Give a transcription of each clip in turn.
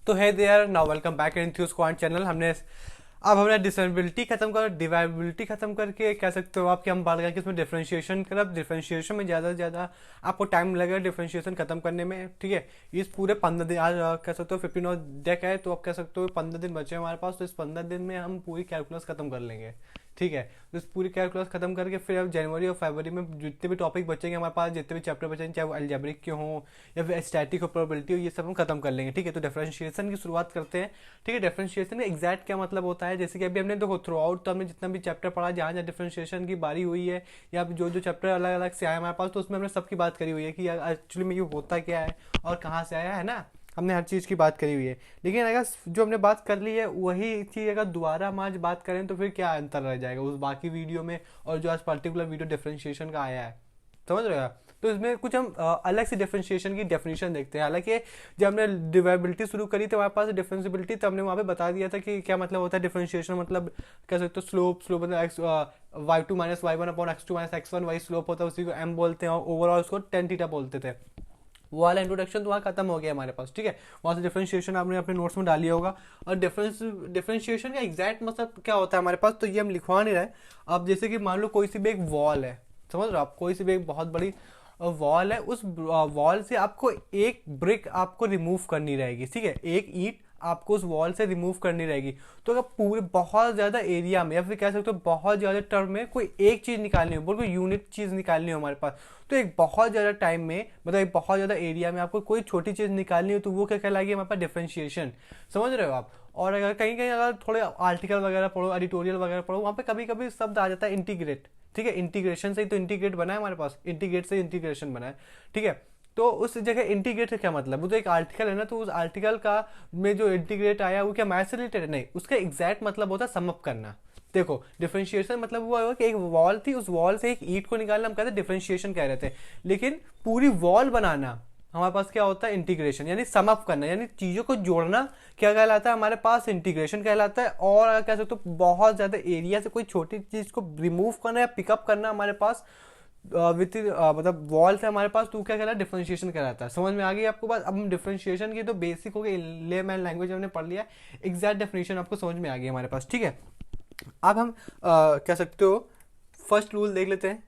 तो है there now welcome back in the squad channel. हमने डिसेबिलिटी खत्म कर डिवाइबिलिटी खत्म करके कह सकते हो आप कि हम बात करें कि इसमें डिफरेंशिएशन कर। अब डिफरेंशिएशन में ज़्यादा से ज़्यादा आपको टाइम लगेगा डिफरेंशिएशन खत्म करने में, ठीक है। इस पूरे 15 दिन आज कह सकते हो 15 और डेक है, तो आप कह सकते हो 15 दिन बचे हमारे पास। तो इस 15 दिन में हम पूरी कैलकुलस खत्म कर लेंगे, ठीक है। तो इस पूरी कैलकुलस खत्म करके फिर अब जनवरी और फरवरी में जितने भी टॉपिक बचेंगे हमारे पास, जितने भी चैप्टर बचेंगे, चाहे वो अलजेब्रिक के हों या फिर स्टैटिक और प्रोबेबिलिटी हो, ये सब हम खत्म कर लेंगे, ठीक है। तो डिफरेंशिएशन की शुरुआत करते हैं, ठीक है। डिफरेंशिएशन का एग्जैक्ट क्या मतलब होता है, जैसे कि अभी हमने देखो थ्रू आउट तो हमने जितना भी चैप्टर पढ़ा, जहाँ जहाँ डिफरेंशिएशन की बारी हुई है या जो जो चैप्टर अलग अलग से आया हमारे पास, तो उसमें हमने सबकी बात करी हुई है कि एक्चुअली में ये होता क्या है और कहाँ से आया है ना। हमने हर चीज़ की बात करी हुई है। लेकिन अगर जो हमने बात कर ली है वही चीज़ अगर दोबारा हम आज बात करें तो फिर क्या अंतर रह जाएगा उस बाकी वीडियो में और जो आज पर्टिकुलर वीडियो डिफरेंशिएशन का आया है, समझ रहे हो आप। तो इसमें कुछ हम अलग से डिफरेंशिएशन की डेफिनेशन देखते हैं। हालांकि जब हमने डिवाइबिलिटी शुरू करी तो हमारे पास डिफरेंशिएबिलिटी, तो हमने वहाँ पे बता दिया था कि क्या मतलब होता है डिफरेंशिएशन। मतलब कह सकते हो स्लोप मतलब x y2 minus y one upon x2 minus x1, वही स्लोप होता है, उसी को m बोलते हैं और ओवरऑल उसको tan थीटा बोलते थे। वो वाला इंट्रोडक्शन तो वहाँ खत्म हो गया हमारे पास, ठीक है। वहाँ से डिफरेंशिएशन आपने अपने नोट्स में डाली होगा। और डिफरेंशिएशन का एग्जैक्ट मतलब क्या होता है हमारे पास, तो ये हम लिखवा नहीं रहे। अब जैसे कि मान लो कोई सी भी एक वॉल है, समझ रहे हो आप, कोई सी भी एक बहुत बड़ी वॉल है, उस वॉल से आपको एक ब्रिक आपको रिमूव करनी रहेगी, ठीक है। एक ईंट आपको उस वॉल से रिमूव करनी रहेगी। तो अगर पूरे बहुत ज़्यादा एरिया में या फिर कह सकते हो बहुत ज़्यादा टर्म में कोई एक चीज़ निकालनी हो, कोई यूनिट चीज़ निकालनी हो हमारे पास, तो एक बहुत ज़्यादा टाइम में मतलब एक बहुत ज़्यादा एरिया में आपको कोई छोटी चीज़ निकालनी हो, तो वो क्या कहलाएगी हमारे पास डिफरेंशिएशन, समझ रहे हो आप। और अगर कहीं कहीं अगर थोड़े आर्टिकल वगैरह पढ़ो, एडिटोरियल वगैरह पढ़ो, वहाँ पे कभी कभी शब्द आ जाता है इंटीग्रेट, ठीक है। इंटीग्रेशन से ही तो इंटीग्रेट बना है हमारे पास, इंटीग्रेट से इंटीग्रेशन बना है, ठीक है। तो उस जगह इंटीग्रेट का क्या मतलब, वो तो एक आर्टिकल है ना, तो उस आर्टिकल का में जो इंटीग्रेट आया वो क्या मैथ से रिलेटेड नहीं, उसका एग्जैक्ट मतलब होता है सम अप करना। देखो डिफरेंशिएशन मतलब हुआ होगा कि एक वॉल थी, उस वॉल से एक ईंट को निकालना हम कहते हैं डिफरेंशिएशन कह रहे थे। लेकिन पूरी वॉल बनाना हमारे पास क्या होता है इंटीग्रेशन, यानी सम अप करना, यानी चीज़ों को जोड़ना क्या कहलाता है हमारे पास, इंटीग्रेशन कहलाता है। और अगर कह सकते हो बहुत ज़्यादा एरिया से कोई छोटी चीज़ को रिमूव करना या पिकअप करना हमारे पास विथ मतलब वॉल से हमारे पास, तो क्या कहलाता है डिफरेंशिएशन कहलाता है। समझ में आ गई आपको बात। अब हम डिफरेंशिएशन की तो बेसिक हो गई, लेमैन लैंग्वेज हमने पढ़ लिया, एग्जैक्ट डेफिनेशन आपको समझ में आ गई हमारे पास, ठीक है। अब हम कह सकते हो फर्स्ट रूल देख लेते हैं।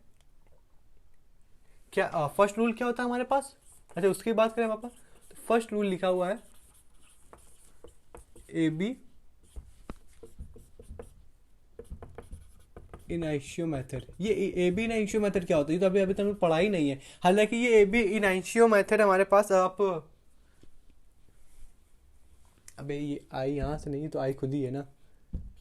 क्या फर्स्ट रूल क्या होता है हमारे पास, अच्छा उसकी बात करें वापस। तो फर्स्ट रूल लिखा हुआ है ए बी इन आइशियो मेथड। ये ए बी इन आइशियो मेथड क्या होता है, ये तो अभी अभी तक पढ़ा ही नहीं है। हालांकि ये ए बी इन आइशियो मेथड हमारे पास, आप अबे ये आई यहाँ से नहीं तो आई खुद ही है ना,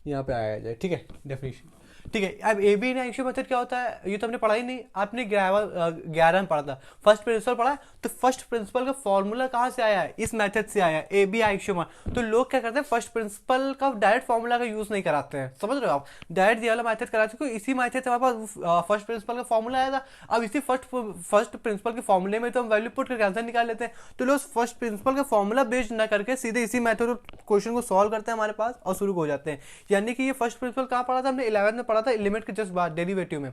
यहाँ पे आया जाए, ठीक है। डेफिनेशन, ठीक है। अब ए बी इन आइशियो मेथड क्या होता है ये तो हमने पढ़ा ही नहीं, आपने 11 में पढ़ा था, फर्स्ट प्रिंसिपल पढ़ा। तो फर्स्ट प्रिंसिपल का फॉर्मूला कहाँ से आया है, इस मेथड से आया है, ए बी आइशियो मेथड। तो लोग क्या करते हैं फर्स्ट प्रिंसिपल का डायरेक्ट फॉर्मूला का यूज नहीं कराते हैं, समझ रहे हो आप, डायरेक्ट ये वाला मेथड कराते हैं। इसी मेथड से हमारे पास फर्स्ट प्रिंसिपल का फॉर्मूला आया था। अब इसी फर्स्ट प्रिंसिपल के फॉर्मूले में तो हम वैल्यू पुट करके आंसर निकाल लेते हैं। तो लोग फर्स्ट प्रिंसिपल का फॉर्मूला बेस्ड ना करके सीधे इसी मेथड क्वेश्चन को सॉल्व करते हैं हमारे पास और शुरू हो जाते हैं। यानी कि ये फर्स्ट प्रिंसिपल कहाँ पढ़ा था हमने, 11th में पढ़ा था, लिमिट के जस्ट बाद डेरिवेटिव में।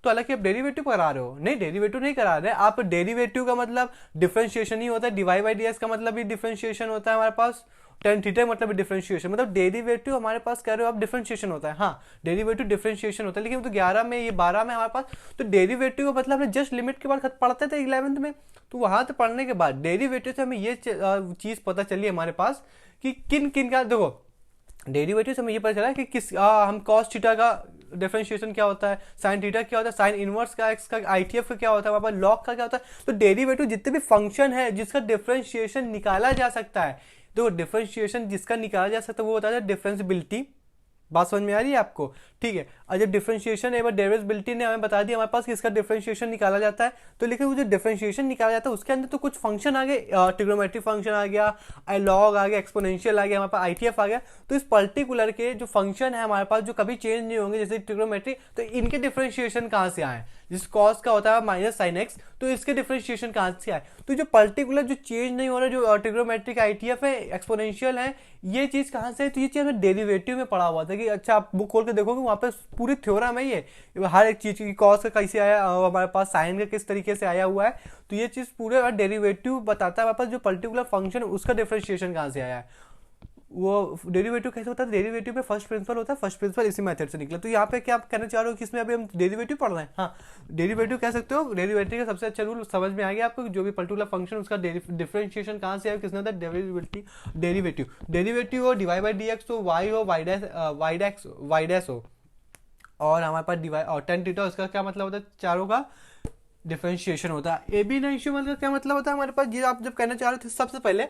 तो हालांकि आप डेरिवेटिव करा रहे हो, नहीं डेरिवेटिव नहीं करा रहे आप। डेरिवेटिव का मतलब डिफरेंशिएशन ही होता है, डीवाई बाई डी एस का मतलब भी डिफरेंशिएशन होता है हमारे पास, टेन थीटा मतलब डिफरेंशिएशन, मतलब डेरिवेटिव हमारे पास कह रहे हो आप डिफरेंशिएशन होता है, हाँ डेरिवेटिव डिफरेंशिएशन होता है। लेकिन तो 11 में ये 12 में हमारे पास तो डेरिवेटिव का मतलब जस्ट लिमिट के बाद पढ़ते थे 11th में। तो वहां से पढ़ने के बाद डेरिवेटिव से हमें ये चीज पता चली हमारे पास कि किन किन का, देखो डेरिवेटिव से हमें ये पता चला कि किस हम कॉस थीटा का डिफरेंशिएशन क्या होता है, साइन थीटा क्या होता है, साइन इनवर्स का एक्स का आईटीएफ का क्या होता है, वहां पर लॉग का क्या होता है। तो डेरिवेटिव जितने भी फंक्शन है जिसका डिफरेंशिएशन निकाला जा सकता है, तो डिफरेंशिएशन जिसका निकाला जा सकता है वो होता है डिफरेंशिएबिलिटी। बात समझ में आ रही है आपको, ठीक है। और जब डिफरेंशिएशन है डेरिवेबिलिटी ने हमें बता दिया हमारे पास कि इसका डिफरेंशिएशन निकाला जाता है। तो लेकिन वो जो डिफरेंशिएशन निकाला जाता है उसके अंदर तो कुछ फंक्शन आ गए, ट्रिग्नोमेट्रिक फंक्शन आ गया, लॉग आ गया, एक्सपोनेंशियल आ गया, हमारे पास आईटीएफ आ गया। तो इस पर्टिकुलर के जो फंक्शन है हमारे पास जो कभी चेंज नहीं होंगे जैसे ट्रिग्नोमेट्रिक, तो इनके डिफरेंशिएशन कहाँ से आए, जिस कॉस का होता है माइनस साइन एक्स, तो इसके डिफरेंशिएशन कहाँ से आए। तो जो पर्टिकुलर जो चेंज नहीं हो रहा, जो ट्रिग्नोमेट्रिक आईटीएफ है, एक्सपोनेंशियल है, ये चीज कहाँ से है, तो ये चीज हमें डेरिवेटिव में पढ़ा हुआ था कि अच्छा आप बुक खोल के देखोगे वहाँ पे पूरी थ्योरम है ये, हर एक चीज़ की कॉस का कैसे आया, हमारे पास साइन का किस तरीके से आया हुआ है, तो ये चीज़ पूरे डेरिवेटिव बताता है हमारे पास जो पर्टिकुलर फंक्शन उसका डिफरेंशिएशन कहाँ से आया है। वो डेरिवेटिव कैसे होता है, डेरिवेटिव में फर्स्ट प्रिंसिपल होता है, फर्स्ट प्रिंसिपल इसी मेथड से निकला। तो यहाँ पे क्या आप कहना चाह रहे हो कि इसमें अभी हम डेरिवेटिव पढ़ रहे हैं? हाँ, डेरिवेटिव कह सकते हो। डेरिवेटिव का सबसे अच्छा रूल समझ में आ गया आपको, जो भी पर्टिकुलर फंक्शन उसका डिफरेंशिएशन कहाँ से आया, किसने होता है डेरिवेटिव। डेरिवेटिव हो डिवाई बाई डी एक्स हो, वाई हो वाई डैश हो, और हमारे पास डिवाई और टेन थीटा, उसका क्या मतलब होता है, चारों का डिफरेंशिएशन होता है। ए बी इनिशियल का क्या मतलब होता है हमारे पास, ये आप जब कहना चाह रहे थे सबसे पहले,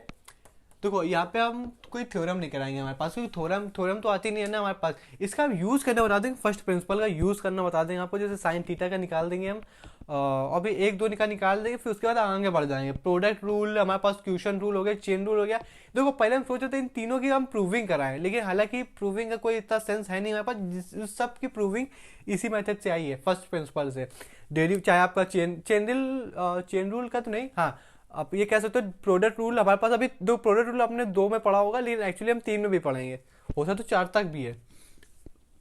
देखो यहाँ पे हम कोई थ्योरम नहीं कराएंगे हमारे पास, क्योंकि थ्योरम तो आती नहीं है ना हमारे पास। इसका हम यूज़ करना बता देंगे, फर्स्ट प्रिंसिपल का यूज़ करना बता देंगे आपको, जैसे साइन थीटा का निकाल देंगे हम, और भी एक दो का निकाल देंगे, फिर उसके बाद आगे बढ़ जाएंगे। प्रोडक्ट रूल, हमारे पास क्वेश्चन रूल हो गया, चेन रूल हो गया। देखो पहले हम सोचे थे इन तीनों की हम प्रूविंग कराएं, लेकिन हालांकि प्रूविंग का कोई इतना सेंस है नहीं हमारे पास, सब की प्रूविंग इसी मेथड से आई है, फर्स्ट प्रिंसिपल से। चाहे आपका चेन रूल का तो नहीं, हाँ आप ये कह सकते हो प्रोडक्ट रूल। हमारे पास अभी दो प्रोडक्ट रूल आपने 2 में पढ़ा होगा, लेकिन एक्चुअली हम 3 में भी पढ़ेंगे, होता तो 4 तक भी है,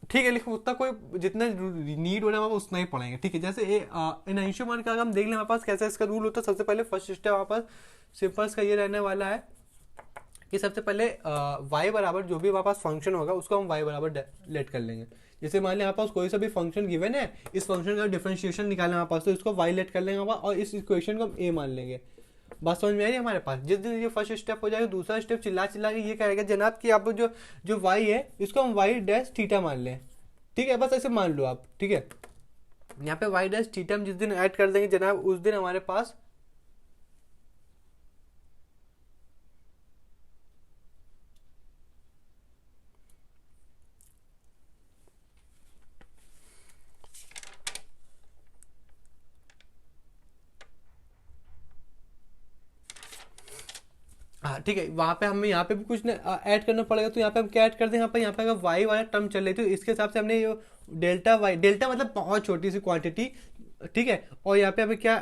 ठीक है, लेकिन उतना कोई जितना नीड हो रहा है उतना ही पढ़ेंगे, ठीक है। जैसे इन अंशुमान का हम देख लें हमारे पास कैसा इसका रूल होता है। सबसे पहले फर्स्ट स्टेप हमारे पास सिंपल का ये रहने वाला है कि सबसे पहले y बराबर जो भी हमारे पास फंक्शन होगा उसको हम y बराबर लेट कर लेंगे। जैसे मान लें हमारे पास कोई सा भी फंक्शन गिवन है, इस फंक्शन का डिफरेंशिएशन निकालना हमारे पास, तो इसको y लेट कर लेंगे और इस इक्वेशन को हम a मान लेंगे। बात समझ में आ रही है हमारे पास? जिस दिन ये फर्स्ट स्टेप हो जाएगा, दूसरा स्टेप चिल्ला के ये कहेगा जनाब कि आप जो y है इसको हम y डैश थीटा मान लें, ठीक है, बस ऐसे मान लो आप, ठीक है। यहाँ पे y डैश थीटा हम जिस दिन ऐड कर देंगे जनाब, उस दिन हमारे पास हाँ ठीक है, वहाँ पे हमें यहाँ पे भी कुछ ऐड करना पड़ेगा। तो यहाँ पे हम क्या ऐड कर दें, यहाँ पे अगर वाई वाला टर्म चल रही थी, इसके हिसाब से हमने ये डेल्टा वाई, डेल्टा मतलब बहुत छोटी सी क्वांटिटी, ठीक है, और यहाँ पे हमें क्या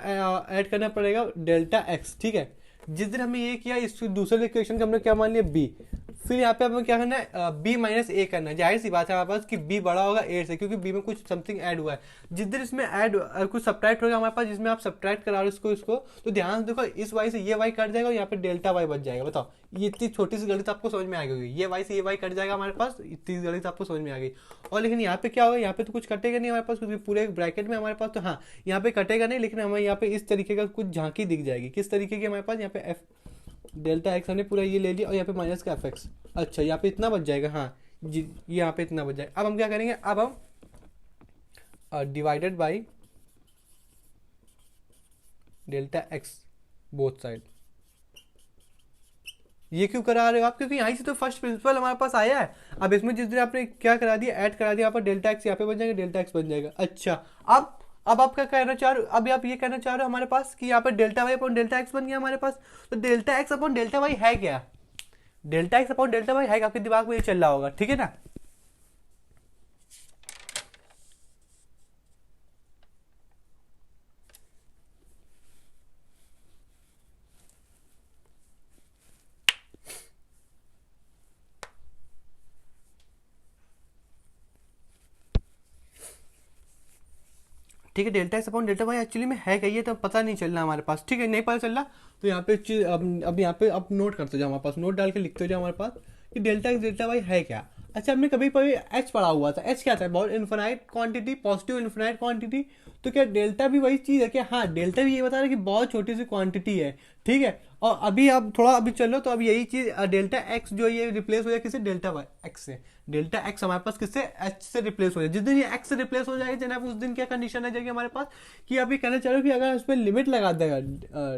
ऐड करना पड़ेगा, डेल्टा एक्स, ठीक है। जिस दिन हमें ये किया, इस दूसरे इक्वेशन का हमने क्या मान लिया, बी। फिर यहाँ पे हमें क्या करना है, बी माइनस ए करना है। जाहिर सी बात है हमारे पास कि बी बड़ा होगा ए से, क्योंकि बी में कुछ समथिंग ऐड हुआ है। जिस दिन इसमें ऐड कुछ सब्ट्रैक्ट होगा हमारे पास, जिसमें आप सब्ट्रैक्ट करा रहे हो इसको, तो ध्यान से देखो, इस वाई से ये वाई कट जाएगा और यहाँ पे डेल्टा वाई बच जाएगा। बताओ, ये इतनी छोटी सी गलती आपको समझ में आ गई होगी, ये वाई से ये वाई कट जाएगा हमारे पास, इतनी गलती आपको समझ में आ गई। और लेकिन यहाँ पे क्या होगा, यहाँ पे तो कुछ कटेगा नहीं हमारे पास, क्योंकि पूरे ब्रैकेट में हमारे पास, तो हाँ यहाँ पे कटेगा नहीं, लेकिन हमें यहाँ पे इस तरीके का कुछ झांकी दिख जाएगी। किस तरीके की, हमारे पास यहाँ पे एफ डेल्टा एक्स हमने पूरा ये ले लिया, और यहाँ पे माइनस का एफ एक्स, अच्छा यहाँ पे इतना बच जाएगा, हाँ जी यहाँ पे इतना बच जाएगा। अब हम क्या करेंगे, अब हम divided by delta x both side. ये क्यों करा रहे हो आप, क्योंकि यहाँ से तो फर्स्ट प्रिंसिपल हमारे पास आया है। अब इसमें जिस दिन आपने क्या करा दिया, ऐड करा दिया, यहाँ पर डेल्टा एक्स यहाँ पे बन जाएगा, डेल्टा एक्स बन जाएगा। अच्छा अब आप क्या कहना चाह रहे हो, अभी आप ये कहना चाह रहे हो हमारे पास कि यहाँ पर delta y upon delta x बन गया हमारे पास। तो delta x upon delta y है क्या, delta x upon delta y है, आपके दिमाग में ये चल रहा होगा, ठीक है ना। ठीक है, delta x upon delta y actually में है क्या, ये तो पता नहीं चल रहा हमारे पास, ठीक है, नहीं पता चल रहा। तो यहाँ पे चीज अब यहाँ पे अब नोट करते जाओ, हमारे पास नोट डाल के लिखते जाओ हमारे पास कि डेल्टा एक्स डेल्टा वाई है क्या। अच्छा, हमने कभी कभी एच पढ़ा हुआ था, एच क्या था, बहुत infinite quantity, positive infinite quantity. तो क्या डेल्टा भी वही चीज़ है क्या, हाँ डेल्टा भी ये बता रहा है कि बहुत छोटी सी क्वांटिटी है, ठीक है। और अभी अब थोड़ा अभी चलो, तो अब यही चीज़ डेल्टा एक्स जो ये रिप्लेस हो जाए किसी डेल्टा वाई एक्स से, डेल्टा एक्स हमारे पास किससे, एच से रिप्लेस हो जाए। जिस दिन ये एक्स से रिप्लेस हो जाएगा जनाब, उस दिन क्या कंडीशन आ जाएगी हमारे पास कि अभी कहना चाह रहे हो कि अगर उसमें लिमिट लगा देगा,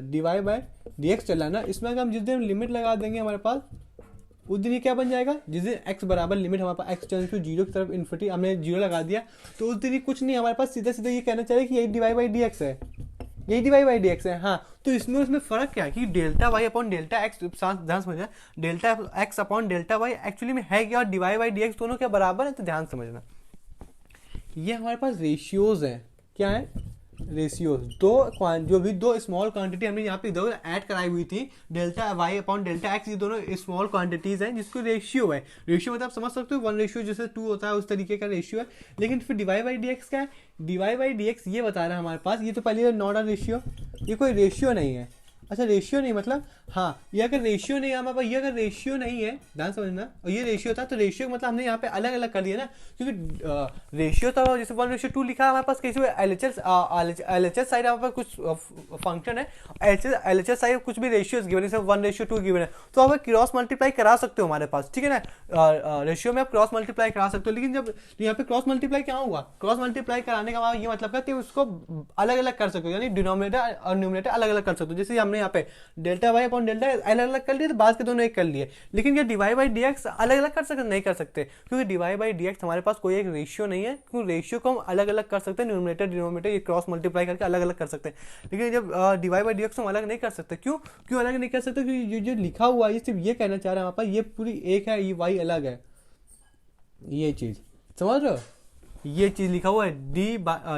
डीवाई बाय डी एक्स चल रहा है ना, इसमें अगर हम जिस दिन लिमिट लगा देंगे हमारे पास, उस दिन ये क्या बन जाएगा, जिस दिन एक्स बराबर लिमिट हमारे पास एक्स टेंड्स टू जीरो की तरफ इन्फिनिटी, हमने जीरो लगा दिया, तो उस दिन ही कुछ नहीं हमारे पास, सीधा सीधा ये कहना चाहिए कि यही डीवाई बाई डी एक्स है, यही डीवाई बाई डी एक्स है। हाँ, तो इसमें फ़र्क क्या है कि delta y upon delta x, ध्यान समझना, delta x upon delta y actually में है क्या, और डीवाई बाई डी एक्स दोनों क्या बराबर है, तो ध्यान समझना, ये हमारे पास रेशियोज हैं, क्या है, रेशियो जो भी दो स्मॉल क्वांटिटी हमने यहाँ पे इधर ऐड कराई हुई थी, delta y upon delta x, ये दोनों स्मॉल क्वांटिटीज हैं जिसको रेशियो है। रेशियो मतलब आप समझ सकते हो 1:2 जैसे 2 होता है उस तरीके का रेशियो है। लेकिन फिर डिवाई बाई डी एक्स क्या है, डिवाई बाई डी एक्स ये बता रहा है हमारे पास, ये तो पहले नॉट अ रेशियो, ये कोई रेशियो नहीं है। अच्छा रेशियो नहीं मतलब, हाँ ये अगर रेशियो नहीं है हमारे पास, ये अगर रेशियो नहीं है, ध्यान समझना, और ये रेशियो था, तो रेशियो मतलब हमने यहाँ पे अलग अलग कर दिया ना, क्योंकि रेशियो था जैसे 1:2 लिखा है हमारे पास, कैसे एलएचएस साइड हमारे पास कुछ फंक्शन है, एलएचएस साइड कुछ भी रेशियो गिवन है, 1:2 गिवन है, तो आप क्रॉस मल्टीप्लाई करा सकते हो हमारे पास, ठीक है ना, रेशियो में आप क्रॉस मल्टीप्लाई करा सकते हो। लेकिन जब यहाँ पे क्रॉस मल्टीप्लाई क्या हुआ, क्रॉस मल्टीप्लाई कराने का ये मतलब है कि उसको अलग अलग कर सकते हो, यानी डिनोमिनेटर और न्यूमरेटर अलग अलग कर सकते हो। जैसे हमने यहाँ पे डेल्टा वाई अपॉन डेल्टा अलग अलग कर लिए, तो बाद के दोनों एक कर लिए। लेकिन ये डिवाई बाई डी एक्स अलग अलग कर सकते नहीं कर सकते, क्योंकि डिवाई बाई डी एक्स हमारे पास कोई एक रेशियो नहीं है, क्योंकि रेशियो को हम अलग अलग कर सकते हैं, न्यूमरेटर डिनोमिनेटर ये क्रॉस मल्टीप्लाई करके अलग अलग कर सकते हैं। लेकिन जब डिवाई बाई डी एक्स हम अलग नहीं कर सकते, क्यों अलग नहीं कर सकते, क्योंकि जो लिखा हुआ है सिर्फ ये कहना चाह रहा है हमारे पास, ये पूरी एक है, ये वाई अलग है, ये चीज समझ रहे हो, ये चीज लिखा हुआ है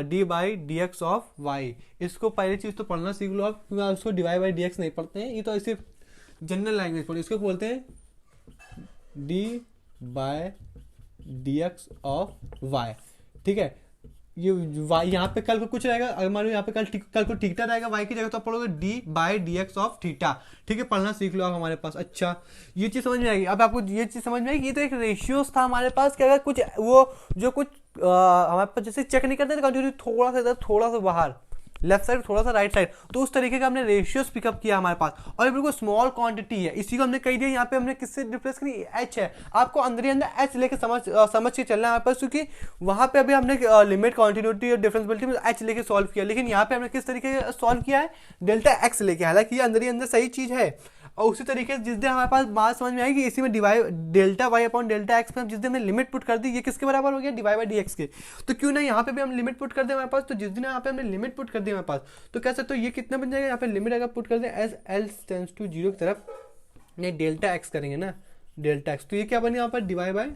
d by d x of y. इसको पहली चीज तो पढ़ना सीख लो आप, क्योंकि उसको डिवाई बाई डी एक्स नहीं पढ़ते हैं, ये तो सिर्फ जनरल लैंग्वेज पढ़ो। इसको बोलते हैं d by d x of y, ठीक है। ये वाई यहाँ पे कल को कुछ रहेगा, अगर मान लो यहाँ पे कल को थीटा रहेगा वाई की जगह, तो आप पढ़ोगे d by d x of theta, ठीक है। पढ़ना सीख लो आप हमारे पास। अच्छा ये चीज समझ में आएगी, अब आपको ये चीज समझ में आएगी, ये तो एक रेशियोस था हमारे पास कि अगर कुछ वो जो कुछ हमारे पास जैसे चेक नहीं करते थे, थोड़ा सा इधर थोड़ा सा बाहर, लेफ्ट साइड थोड़ा सा राइट साइड, तो उस तरीके का हमने रेशियोस पिकअप किया हमारे पास। और ये बिल्कुल स्मॉल क्वांटिटी है, इसी को हमने कही दिया, यहाँ पे हमने किससे रिप्लेस करी, एच है। आपको अंदर ही अंदर एच लेके समझ के चलना है हमारे पास, क्योंकि वहां पे अभी हमने लिमिट कंटिन्यूटी और डिफरेंशियबिलिटी में एच लेके सॉल्व किया, लेकिन यहाँ पे हमने किस तरीके से सॉल्व किया है, डेल्टा एक्स लेके। हालांकि ये अंदर ही अंदर सही चीज है, और उसी तरीके से जिस दिन हमारे पास बात समझ में आएगी, इसी में divide delta y upon delta x में जिस दिन हमने लिमिट पुट कर दी, ये किसके बराबर हो गया, डिवाइड बाई डी एक्स के। तो क्यों ना यहाँ पे भी हम लिमिट पुट कर दें हमारे पास, तो जिस दिन यहाँ पे हमने लिमिट पुट कर दी हमारे पास, तो कह सकते हो ये कितना बन जाएगा, यहाँ पे लिमिट अगर पुट कर दें एज एल टेंड्स टू 0 की तरफ, नहीं डेल्टा एक्स करेंगे ना, डेल्टा एक्स, तो ये क्या बन गया यहाँ पर, डिवाइड बाई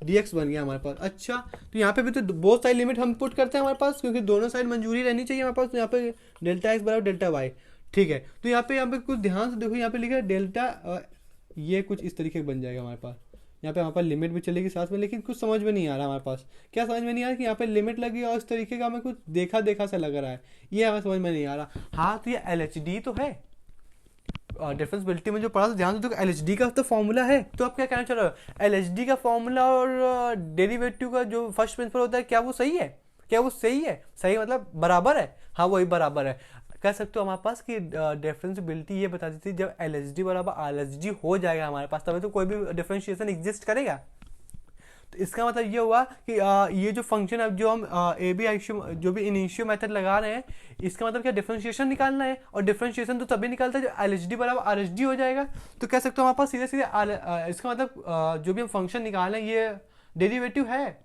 डी एक्स बन गया हमारे पास। अच्छा तो यहाँ पे भी तो बहुत सारी लिमिट हम पुट करते हैं हमारे पास, क्योंकि दोनों साइड मंजूरी रहनी चाहिए हमारे पास। तो यहाँ पे डेल्टा एक्स बराबर डेल्टा वाई, ठीक है। तो यहाँ पे कुछ ध्यान से देखो, यहाँ पे लिखा है डेल्टा, ये कुछ इस तरीके का बन जाएगा हमारे पास। यहाँ पे हमारे पास लिमिट भी चलेगी साथ में, लेकिन कुछ समझ में नहीं आ रहा हमारे पास, क्या समझ में नहीं आ रहा कि यहाँ पे लिमिट लगी और इस तरीके का हमें कुछ देखा देखा सा लग रहा है, ये हमें समझ में नहीं आ रहा। हाँ तो ये LHD तो है, डिफरेंशियबिलिटी में जो पढ़ा, तो ध्यान से देखो LHD का तो फॉर्मूला है। तो आप क्या कहना चाह रहे हो, LHD का फॉर्मूला और डेरिवेटिव का जो फर्स्ट प्रिंसिपल होता है, क्या वो सही है, क्या वो सही है, सही मतलब बराबर है, हाँ वही बराबर है। कह सकते हो हमारे पास कि डिफरेंशियबिलिटी ये बताती थी जब LHD बराबर RHD हो जाएगा हमारे पास, तभी तो कोई भी डिफरेंशिएशन एग्जिस्ट करेगा। तो इसका मतलब ये हुआ कि ये जो फंक्शन है, जो हम जो भी इनिशियो मेथड लगा रहे हैं, इसका मतलब क्या, डिफरेंशिएशन निकालना है। और डिफरेंशिएशन तो तभी निकालता है जब LHD बराबर RHD हो जाएगा। तो कह सकते हो हमारे पास सीधे सीधे इसका मतलब जो भी हम फंक्शन निकाल रहे हैं ये डेरिवेटिव है,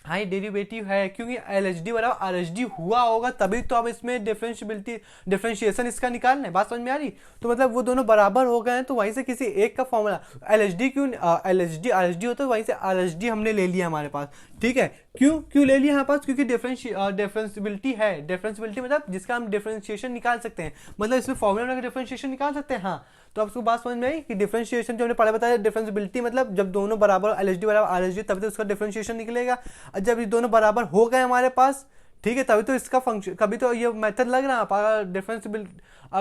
हाँ ये डेरिवेटिव है, क्योंकि LHD बराबर RHD हुआ होगा तभी तो अब इसमें डिफरेंशिएशन इसका निकालना है। बात समझ में आ रही, तो मतलब वो दोनों बराबर हो गए हैं, तो वहीं से किसी एक का फॉर्मूला LHD क्यों LHD RHD होता है, वहीं से RHD हमने ले लिया हमारे पास, ठीक है। क्यों ले लिया हमारे पास, क्योंकि डिफरेंशियबिलिटी है। डिफरेंशियबिलिटी मतलब जिसका हम डिफरेंशिएशन निकाल सकते हैं, मतलब इसमें फॉर्मूला का डिफरेंशिएशन निकाल सकते हैं। हाँ तो आपको बात समझ में आई कि डिफरेंशिएशन जो हमने पहले बताया, डिफरेंशियबिलिटी मतलब जब दोनों बराबर LHD बराबर RHD, तभी तो उसका डिफरेंशिएशन निकलेगा। जब ये दोनों बराबर हो गए हमारे पास, ठीक है, तभी तो इसका फंक्शन, कभी तो ये मेथड लग रहा है। अगर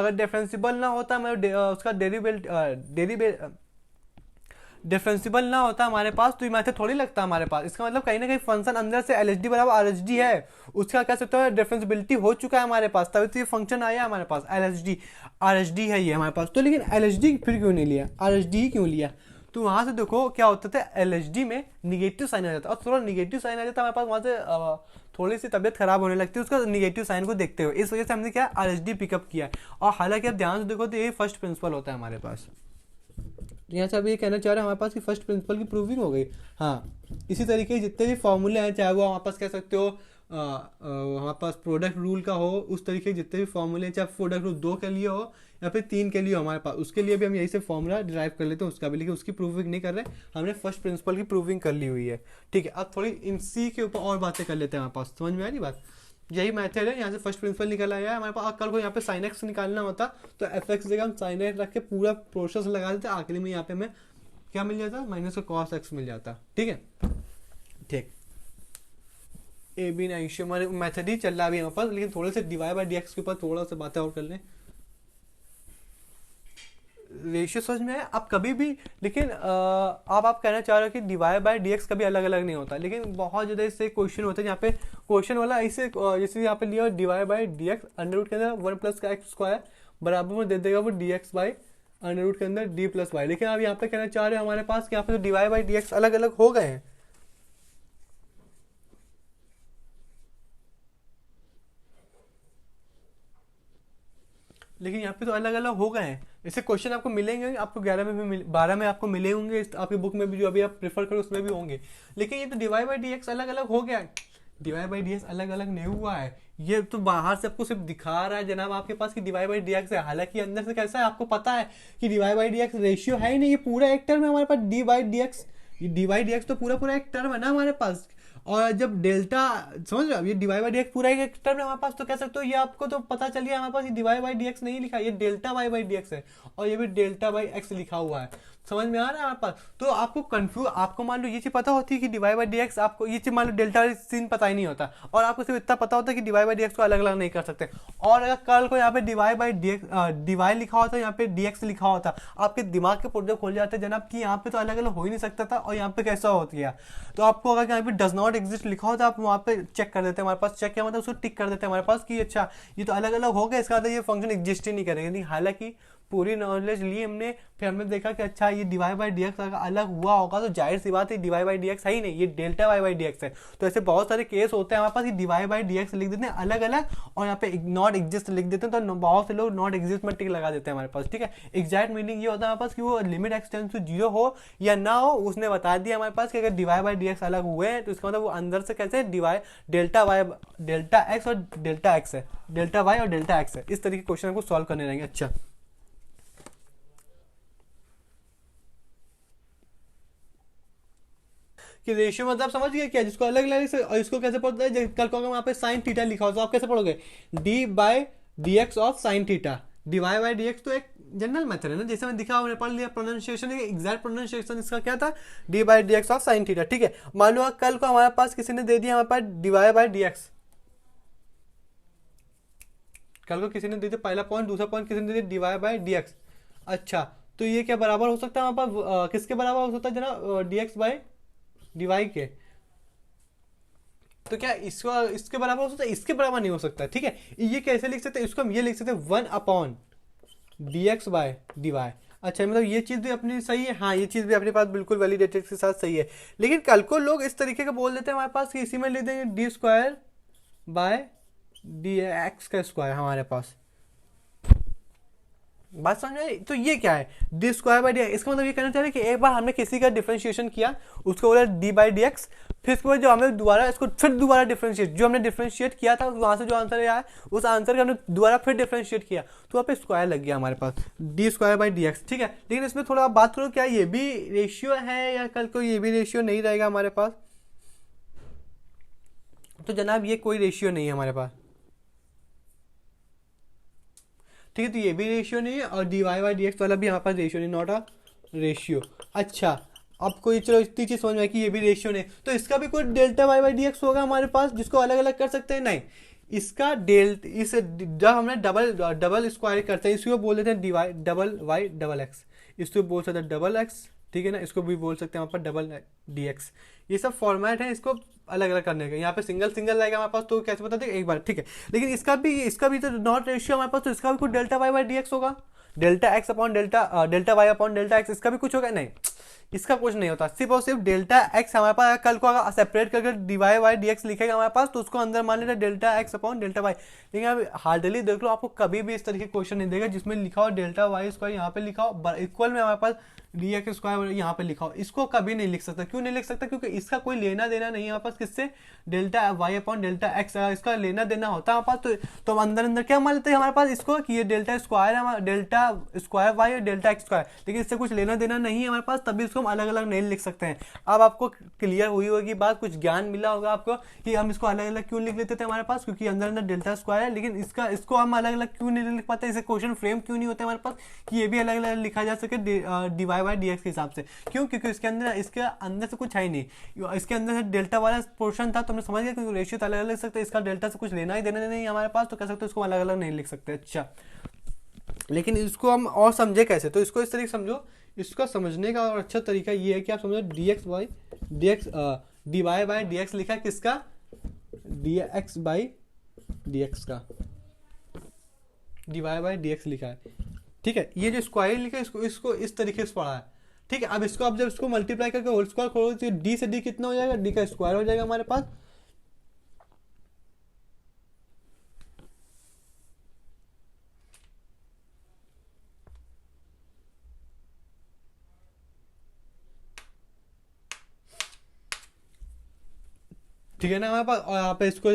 डिफरेंशियबल ना होता, मैं उसका डिफरेंशियबल ना होता हमारे पास, तो ये मेथड थोड़ी लगता हमारे पास। इसका मतलब कहीं ना कहीं फंक्शन अंदर से LHD बराबर RHD है, उसका कह सकते हो डिफरेंशियबिलिटी हो चुका है हमारे पास, तभी तो ये फंक्शन आया हमारे पास। LHD RHD है ये हमारे पास, तो लेकिन LHD फिर क्यों नहीं लिया, RHD ही क्यों लिया, तो वहां से देखो क्या होता था, LHD में निगेटिव साइन आ जाता, और थोड़ा निगेटिव साइन आ जाता हमारे पास, वहां से थोड़ी सी तबियत खराब होने लगती है उसका निगेटिव साइन को देखते हुए। इस वजह से हमने क्या RHD पिकअप किया है। और हालांकि आप ध्यान से देखो तो ये फर्स्ट प्रिंसिपल होता है हमारे पास। तो यहाँ से अब ये कहना चाह रहे हैं हमारे पास कि फर्स्ट प्रिंसिपल की प्रूविंग हो गई। हाँ इसी तरीके के जितने भी फॉर्मूले हैं, चाहे वो हमारे पास कह सकते हो हमारे पास प्रोडक्ट रूल का हो, उस तरीके के जितने भी फॉर्मूले हैं, चाहे प्रोडक्ट रूल 2 के लिए हो या फिर 3 के लिए हो हमारे पास, उसके लिए भी हम यही से फॉर्मूला डिराइव कर लेते हैं उसका भी, लेकिन उसकी प्रूविंग नहीं कर रहे, हमने फर्स्ट प्रिंसिपल की प्रूविंग कर ली हुई है, ठीक है। अब थोड़ी इन सी के ऊपर और बातें कर लेते हैं हमारे पास, समझ में आ रही बात। यही मेथड है, यहाँ से फर्स्ट प्रिंसिपल निकल आया है हमारे पास। कल को यहाँ पे साइन एक्स निकालना होता तो एफ एक्स जगह हम साइन एक्स रख के पूरा प्रोसेस लगा देते, आखिरी में यहाँ पे हमें क्या मिल जाता, माइनस का कॉस एक्स मिल जाता। ठीक है, ठीक। ए बी रेशियो हमारे मेथड ही चल रहा है अभी हमारे पास, लेकिन थोड़े से डिवाइड बाय डीएक्स के ऊपर थोड़ा सा बातें और कर लें। रेशियो समझ में है आप कभी भी, लेकिन आप कहना चाह रहे हो कि डिवाइड बाय डीएक्स कभी अलग अलग नहीं होता, लेकिन बहुत ज़्यादा इससे क्वेश्चन होते हैं जहाँ पे क्वेश्चन वाला ऐसे जैसे यहाँ पे लिया divide by d x under root के अंदर 1 प्लस का एक्स स्क्वायर बराबर में दे देगा वो डीएक्स बाई अंडर रूट के अंदर डी प्लस वाई। लेकिन आप यहाँ पे कहना चाह रहे हैं हमारे पास कि यहाँ पे तो डिवाइड बाई डीएक्स अलग अलग हो गए हैं, लेकिन यहाँ पे तो अलग अलग हो गए हैं। इससे क्वेश्चन आपको मिलेंगे, आपको 11 में भी 12 में आपको मिले होंगे, आपकी बुक में भी जो अभी आप प्रेफर करो उसमें भी होंगे। लेकिन ये तो डिवाइड बाई डीएक्स अलग अलग हो गया है, डिवाइड बाई डीएक्स अलग अलग नहीं हुआ है। ये तो बाहर से आपको सिर्फ दिखा रहा है जनाब आपके पास कि डिवाइड बाई डीएक्स है, हालांकि अंदर से कैसा है आपको पता है कि डिवाइड बाई डीएक्स रेशियो है ही नहीं, ये पूरा एक टर्म है हमारे पास d by dx. D by dx तो पूरा पूरा एक टर्म है ना हमारे पास। और जब डेल्टा समझ रहे हो, ये डिवाइड बाई डीएक्स पूरा एक टर्म है हमारे पास, तो कह सकते हो ये आपको तो पता चल गया हमारे पास ये डिवाइड बाई डीएक्स नहीं लिखा, ये डेल्टा वाई बाई डीएक्स है, और ये भी डेल्टा बाई एक्स लिखा हुआ है। समझ में आ रहा है हमारे पास। तो आपको कंफ्यूज, आपको मान लो ये चीज पता होती है कि डिवाइड बाई डीएक्स, आपको ये चीज मान लो डेल्टा सीन पता ही नहीं होता, और आपको सिर्फ इतना पता होता है कि डिवाइड बाई डीएक्स को अलग अलग नहीं कर सकते। और अगर कल को यहाँ पे डिवाइड बाई डीएक्स डिवाइड लिखा होता, यहाँ पे डीएक्स लिखा होता, आपके दिमाग के पुर्जे खोल जाते जनाब कि यहाँ पे तो अलग अलग हो ही नहीं सकता था, और यहाँ पे कैसा हो गया। तो आपको अगर यहाँ पे डज नॉट एग्जिस्ट लिखा होता, आप वहाँ पे चेक कर देते हैं, हमारे पास चेक किया मतलब उसको टिक कर देते हैं हमारे पास कि अच्छा ये तो अलग अलग हो गया, इसका मतलब ये फंक्शन एग्जिस्ट ही नहीं करेंगे। हालांकि पूरी नॉलेज ली हमने, फिर हमने देखा कि अच्छा ये डिवाइड बाई डीएक्स अगर अलग हुआ होगा तो जाहिर सी बात है डिवाइड बाई डीएक्स है ही नहीं, ये डेल्टा वाई बाई डीएक्स है। तो ऐसे बहुत सारे केस होते हैं हमारे पास, ये डिवाइड बाई डीएक्स लिख देते हैं अलग अलग, और यहाँ पे नॉट एग्जिस्ट लिख देते हैं, तो बहुत से लोग नॉट एग्जिस्ट में टिक लगा देते हैं हमारे पास। ठीक है, एग्जैक्ट मीनिंग ये होता है हमारे पास कि वो लिमिट एक्सटेंस टू 0 हो या ना हो, उसने बता दिया हमारे पास कि अगर डिवाइड बाई डीएक्स अलग हुए हैं तो इसका मतलब वो अंदर से कैसे divide delta y delta x और डेल्टा एक्स है, डेल्टा वाई और डेल्टा एक्स है। इस तरीके के क्वेश्चन को सॉल्व करने रहेंगे। अच्छा कि रेशियो मतलब समझ गए क्या, जिसको अलग अलग से, और इसको कैसे पढ़ते हैं, कल को अगर वहां पे साइन थीटा लिखा हो तो आप कैसे पढ़ोगे, d by d x of sine theta. Divide by d x तो एक जनरल मेथड है ना, जैसे मैं दिखा हमने पढ़ लिया प्रोनाउंसिएशन, एग्जैक्ट प्रोनाउंसिएशन इसका क्या था, d by d x of sine theta. ठीक है, मान लो कल को हमारे पास किसी ने दे दिया हमारे पास डिवाइड बाय डी एक्स, कल को किसी ने दे दिया पहला पॉइंट, दूसरा पॉइंट किसी ने दे दिया डिवाइड बाय डी एक्स। अच्छा तो ये क्या बराबर हो सकता है हमारे पास, किसके बराबर हो सकता है जना, डी एक्स बाय डिवाई के। तो क्या इसको इसके बराबर हो सकता है, इसके बराबर नहीं हो सकता। ठीक है, ये कैसे लिख सकते हैं, इसको हम ये लिख सकते हैं 1 upon d x by d y. अच्छा मतलब ये चीज़ भी अपनी सही है, हाँ ये चीज़ भी अपने पास बिल्कुल वैलिडेटेड के साथ सही है। लेकिन कल को लोग इस तरीके का बोल देते हैं हमारे पास कि इसी में लिख देंगे D square by d x का स्क्वायर हमारे पास। बात समझ में आई? तो ये क्या है, D square by d x, इसका मतलब ये कहना चाह रहे हैं कि एक बार हमने किसी का डिफरेंशिएशन किया, उसको बोला डी बाई डी एक्स, फिर इसके बाद जो हमें दोबारा इसको फिर दोबारा डिफरेंशिएट, जो हमने डिफरेंशिएट किया था वहां से जो आंसर आया उस आंसर का हमने दोबारा फिर डिफरेंशिएट किया, तो वहाँ पे स्क्वायर लग गया हमारे पास, d square by d x. ठीक है, लेकिन इसमें थोड़ा आप बात करो क्या ये भी रेशियो है या कल को ये भी रेशियो नहीं रहेगा हमारे पास। तो जनाब ये कोई रेशियो नहीं है हमारे पास। ठीक है, तो ये भी रेशियो नहीं है, और d y by d x वाला भी हमारे पास रेशियो नहीं, नॉट अ रेशियो। अच्छा अब कोई चलो इतनी चीज समझ में आई कि ये भी रेशियो नहीं, तो इसका भी कोई delta y by d x होगा हमारे पास जिसको अलग अलग कर सकते हैं, नहीं इसका इस जब हमने डबल स्क्वायर करते हैं इसको बोल देते हैं d y double y double x, इसको बोल सकते हैं डबल एक्स। ठीक है ना, इसको भी बोल सकते हैं वहाँ पर डबल डी एक्स। ये सब फॉर्मेट है इसको अलग अलग करने का, यहाँ पे सिंगल सिंगल रहेगा हमारे पास, तो कैसे बता दें एक बार। ठीक है, लेकिन इसका भी तो नॉट रेशियो हमारे पास, तो इसका भी कुछ delta y by d x होगा, delta x upon delta y upon delta x, इसका भी कुछ होगा, नहीं इसका कुछ नहीं होता, सिर्फ और सिर्फ डेल्टा एक्स हमारे पास। कल को अगर सेपरेट करके डीवाई वाई डी एक्स लिखेगा हमारे पास, तो उसको अंदर मान लेता delta x upon delta y. लेकिन अब हार्डली देख लो, आपको कभी भी इस तरीके क्वेश्चन नहीं देगा जिसमें लिखा हो डेल्टा वाई स्क्वायर यहाँ पे लिखा हो इक्वल में हमारे पास डी एक्स स्क्वायर यहाँ पे लिखा हो, इसको कभी नहीं लिख सकता। क्यों नहीं लिख सकता, क्योंकि इसका कोई लेना देना नहीं है हमारे पास किससे, delta y upon delta x, इसका लेना देना होता है हमारे पास। तो अंदर अंदर क्या मान लेते हैं हमारे पास इसको कि ये डेल्टा स्क्वायर है, डेल्टा स्क्वायर वाई और डेल्टा एक्स स्क्वायर, लेकिन इससे कुछ लेना देना नहीं है हमारे पास, तभी भी इसको हम अलग अलग नहीं लिख सकते हैं। अब आपको क्लियर हुई होगी बात, कुछ ज्ञान मिला होगा आपको कि हम इसको अलग अलग क्यों लिख लेते थे हमारे पास, क्योंकि अंदर अंदर डेल्टा स्क्वायर है, लेकिन इसको हम अलग अलग क्यों नहीं लिख पाते, इसे क्वेश्चन फ्रेम क्यों नहीं होते हमारे पास कि ये भी अलग अलग लिखा जा सके डीवाई बाई डी एक्स के हिसाब से। क्यों? क्योंकि इसके अंदर से कुछ है ही नहीं, इसके अंदर से डेल्टा वाला पोर्शन था, तो हमने समझ गया क्योंकि रेशियो तो अलग अलग लिख सकते, इसका डेल्टा से कुछ लेना ही देना नहीं हमारे पास, तो कह सकते इसको अलग अलग नहीं लिख सकते। अच्छा, लेकिन इसको हम और समझे कैसे, तो इसको इस तरीके समझो, इसका समझने का और अच्छा तरीका ये है कि आप समझो d x by d x, d y by d x लिखा है किसका, d x by d x का, d y by d x लिखा है, ठीक है। ये जो स्क्वायर लिखा है इसको इस तरीके से पढ़ा है, ठीक है। अब इसको आप जब इसको मल्टीप्लाई करके होल स्क्वायर खोलो तो डी से डी कितना हो जाएगा, डी का स्क्वायर हो जाएगा हमारे पास, ठीक है ना हमारे पास। और यहाँ पे इसको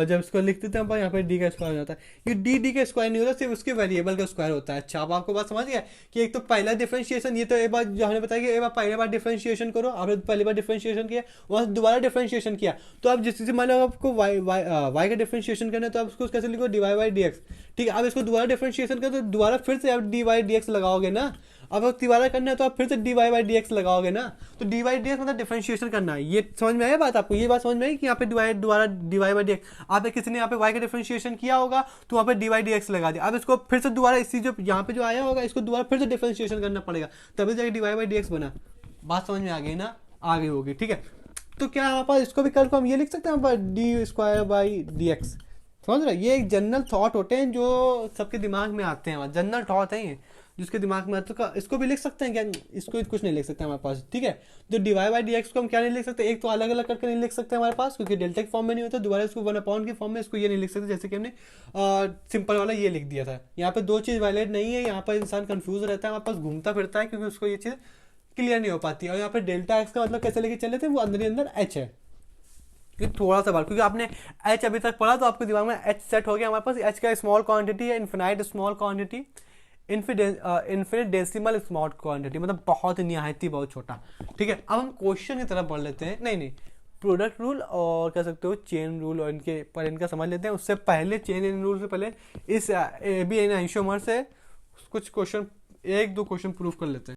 जब इसको लिख देते हैं यहाँ पे डी का स्क्वायर हो जाता है, ये डी का स्क्वायर नहीं होता, सिर्फ उसके वेरिएबल का स्क्वायर होता है। अच्छा, अब आपको बात समझ गया कि एक तो पहला डिफरेंशिएशन, ये तो एक बार जो हमने बताया कि एक बार पहले बार डिफरेंशिएशन करो, आपने पहली बार डिफरेंशिएशन किया, वहाँ से दोबारा डिफरेंशिएशन किया, तो अब जिस मान लो आपको वाई का डिफरेंशिएशन करना है तो आप उसको कैसे लिखो, d y by d x, ठीक है। अब इसको दोबारा डिफरेंशिएशन करो तो दोबारा फिर से आप डी वाई डी एक्स लगाओगे ना, अब तिबारा करना है तो आप फिर से d y by d x लगाओगे ना, तो डी वाई डी एक्स मतलब डिफरेंशिएशन करना है। ये समझ में आया बात आपको, ये बात समझ में आई कि यहाँ पे दोबारा d y by d x, आप किसी ने यहाँ पे वाई का डिफरेंशिएशन किया होगा तो वहाँ पे डी वाई डी एक्स लगा दिया, अब इसको फिर से दोबारा इसी जो यहाँ पे जो आया होगा इसको दोबारा फिर से डिफरेंशिएशन करना पड़ेगा, तभी जाके d y by d x बना। बात समझ में आ गई ना, आ गई होगी, ठीक है। तो क्या हमारे पास इसको भी कल को हम ये लिख सकते हैं D square by d x, समझ रहे, ये एक जनरल थॉट होते हैं जो सबके दिमाग में आते हैं, जनरल थॉट है ये जिसके दिमाग में आते, तो इसको भी लिख सकते हैं क्या, इसको कुछ नहीं लिख सकते हमारे पास, ठीक है। तो d y by d x को हम क्या नहीं लिख सकते, एक तो अलग अलग करके नहीं लिख सकते हमारे पास क्योंकि डेल्टा के फॉर्म में नहीं होता, दोबारा इसको 1/, के फॉर्म में इसको ये नहीं लिख सकते, जैसे कि हमने सिंपल वाला ये लिख दिया था। यहाँ पे दो चीज़ वैलिड नहीं है, यहाँ पर इंसान कंफ्यूज रहता है, हमारे पास घूमता फिरता है क्योंकि उसको ये चीज़ क्लियर नहीं हो पाती। और यहाँ पे डेल्टा एक्स का मतलब कैसे लेके चले थे, वो अंदर ही अंदर एच है, थोड़ा सा बार, क्योंकि आपने एच अभी तक पढ़ा तो आपके दिमाग में एच सेट हो गया। हमारे पास एच का स्मॉल क्वांटिटी है, infinite small quantity, infinite decimal small quantity, मतलब बहुत निहायती बहुत छोटा, ठीक है। अब हम क्वेश्चन की तरफ बढ़ लेते हैं, नहीं प्रोडक्ट रूल और कह सकते हो चेन रूल और इनका समझ लेते हैं। उससे पहले चेन रूल से पहले इस ए बी एन आइसोमर से कुछ क्वेश्चन, 1-2 क्वेश्चन प्रूफ कर लेते हैं।